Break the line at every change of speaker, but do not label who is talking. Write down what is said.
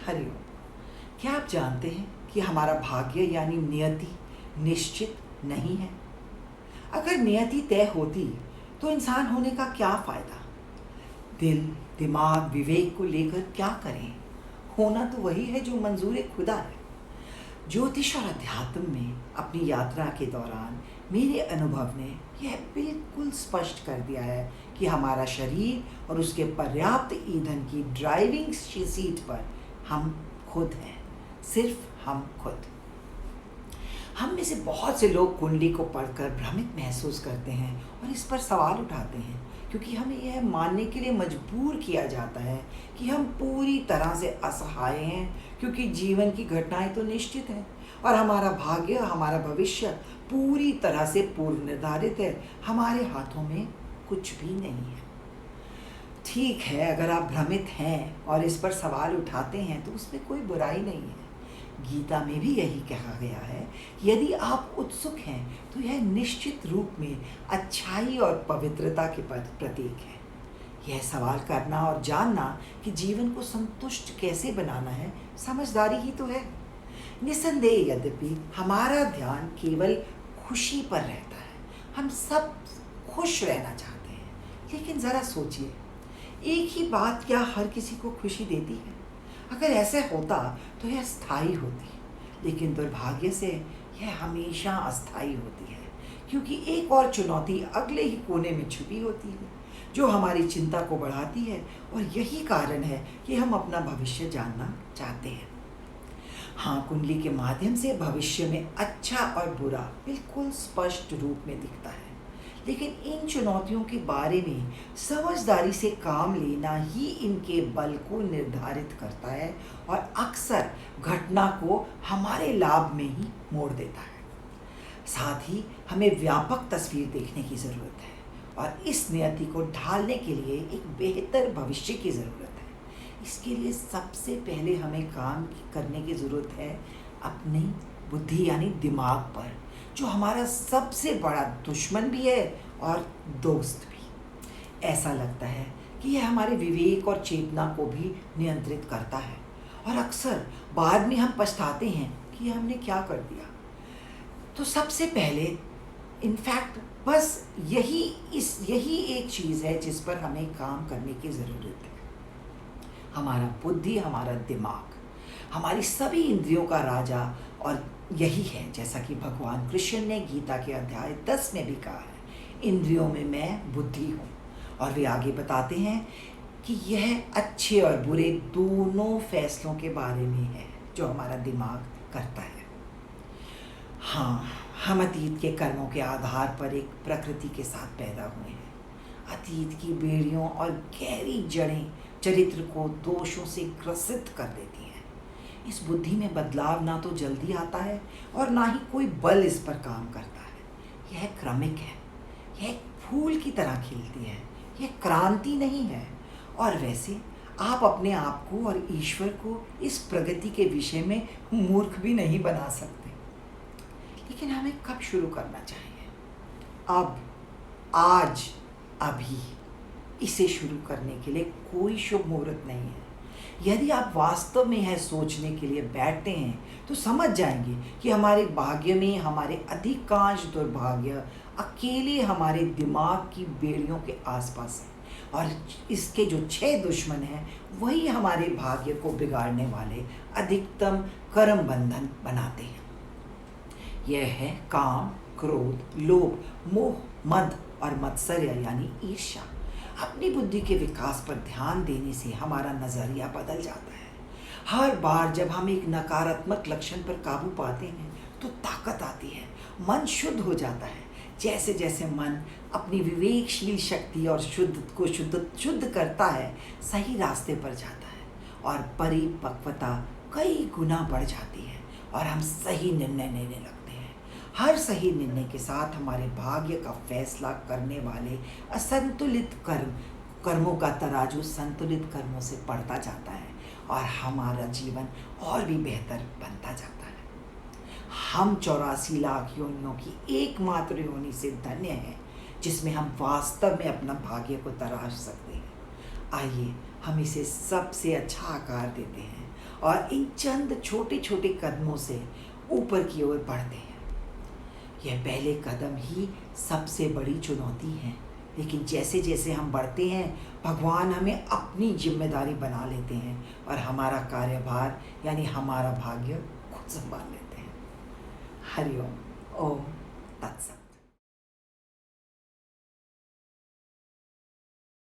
हरिओम। क्या आप जानते हैं कि हमारा भाग्य यानी नियति निश्चित नहीं है? अगर नियति तय होती तो इंसान होने का क्या फायदा? दिल, दिमाग, विवेक को लेकर क्या करें? होना तो वही है जो मंजूर खुदा है। ज्योतिष और अध्यात्म में अपनी यात्रा के दौरान मेरे अनुभव ने यह बिल्कुल स्पष्ट कर दिया है कि हमारा शरीर और उसके पर्याप्त ईंधन की ड्राइविंग सीट पर हम खुद हैं, सिर्फ हम खुद। हम में से बहुत से लोग कुंडली को पढ़कर भ्रमित महसूस करते हैं और इस पर सवाल उठाते हैं, क्योंकि हमें यह मानने के लिए मजबूर किया जाता है कि हम पूरी तरह से असहाय हैं, क्योंकि जीवन की घटनाएं तो निश्चित हैं और हमारा भाग्य, हमारा भविष्य पूरी तरह से पूर्व निर्धारित है। हमारे हाथों में कुछ भी नहीं है। ठीक है, अगर आप भ्रमित हैं और इस पर सवाल उठाते हैं तो उसमें कोई बुराई नहीं है। गीता में भी यही कहा गया है, यदि आप उत्सुक हैं तो यह निश्चित रूप में अच्छाई और पवित्रता के प्रतीक है। यह सवाल करना और जानना कि जीवन को संतुष्ट कैसे बनाना है, समझदारी ही तो है। निसंदेह यद्यपि हमारा ध्यान केवल खुशी पर रहता है, हम सब खुश रहना चाहते हैं, लेकिन ज़रा सोचिए, एक ही बात क्या हर किसी को खुशी देती है? अगर ऐसे होता तो यह स्थायी होती, लेकिन दुर्भाग्य से यह हमेशा अस्थायी होती है, क्योंकि एक और चुनौती अगले ही कोने में छुपी होती है जो हमारी चिंता को बढ़ाती है। और यही कारण है कि हम अपना भविष्य जानना चाहते हैं। हाँ, कुंडली के माध्यम से भविष्य में अच्छा और बुरा बिल्कुल स्पष्ट रूप में दिखता है, लेकिन इन चुनौतियों के बारे में समझदारी से काम लेना ही इनके बल को निर्धारित करता है और अक्सर घटना को हमारे लाभ में ही मोड़ देता है। साथ ही हमें व्यापक तस्वीर देखने की ज़रूरत है और इस नियति को ढालने के लिए एक बेहतर भविष्य की ज़रूरत है। इसके लिए सबसे पहले हमें काम करने की ज़रूरत है अपनी बुद्धि यानी दिमाग पर, जो हमारा सबसे बड़ा दुश्मन भी है और दोस्त भी। ऐसा लगता है कि यह हमारे विवेक और चेतना को भी नियंत्रित करता है और अक्सर बाद में हम पछताते हैं कि हमने क्या कर दिया। तो सबसे पहले इनफैक्ट बस यही एक चीज़ है जिस पर हमें काम करने की ज़रूरत है। हमारा बुद्धि, हमारा दिमाग, हमारी सभी इंद्रियों का राजा, और यही है जैसा कि भगवान कृष्ण ने गीता के अध्याय 10 में भी कहा है, इंद्रियों में मैं बुद्धि हूँ। और वे आगे बताते हैं कि यह अच्छे और बुरे दोनों फैसलों के बारे में है जो हमारा दिमाग करता है। हाँ, हम अतीत के कर्मों के आधार पर एक प्रकृति के साथ पैदा हुए हैं। अतीत की बेड़ियों और गहरी जड़ें चरित्र को दोषों से ग्रसित कर देती हैं। इस बुद्धि में बदलाव ना तो जल्दी आता है और ना ही कोई बल इस पर काम करता है। यह क्रमिक है, यह फूल की तरह खिलती है, यह क्रांति नहीं है। और वैसे आप अपने आप को और ईश्वर को इस प्रगति के विषय में मूर्ख भी नहीं बना सकते। लेकिन हमें कब शुरू करना चाहिए? अब, आज, अभी। इसे शुरू करने के लिए कोई शुभ मुहूर्त नहीं है। यदि आप वास्तव में यह सोचने के लिए बैठते हैं तो समझ जाएंगे कि हमारे भाग्य में हमारे अधिकांश दुर्भाग्य अकेले हमारे दिमाग की बेड़ियों के आसपास है और इसके जो 6 दुश्मन हैं वही हमारे भाग्य को बिगाड़ने वाले अधिकतम कर्म बंधन बनाते हैं। यह है काम, क्रोध, लोभ, मोह, मद और मत्सर्य यानी ईर्ष्या। अपनी बुद्धि के विकास पर ध्यान देने से हमारा नज़रिया बदल जाता है। हर बार जब हम एक नकारात्मक लक्षण पर काबू पाते हैं तो ताकत आती है, मन शुद्ध हो जाता है। जैसे जैसे मन अपनी विवेकशील शक्ति और शुद्ध करता है, सही रास्ते पर जाता है और परिपक्वता कई गुना बढ़ जाती है और हम सही निर्णय लेने लगते हैं। हर सही निर्णय के साथ हमारे भाग्य का फैसला करने वाले असंतुलित कर्मों का तराजू संतुलित कर्मों से बढ़ता जाता है और हमारा जीवन और भी बेहतर बनता जाता है। हम 84 लाख योनियों की एकमात्र योनि से धन्य हैं जिसमें हम वास्तव में अपना भाग्य को तराश सकते हैं। आइए हम इसे सबसे अच्छा आकार देते हैं और इन चंद छोटे छोटे कदमों से ऊपर की ओर बढ़ते हैं। यह पहले कदम ही सबसे बड़ी चुनौती है, लेकिन जैसे जैसे हम बढ़ते हैं भगवान हमें अपनी जिम्मेदारी बना लेते हैं और हमारा कार्यभार यानी हमारा भाग्य खुद संभाल लेते हैं। हरि ओम। ओम तत्सत।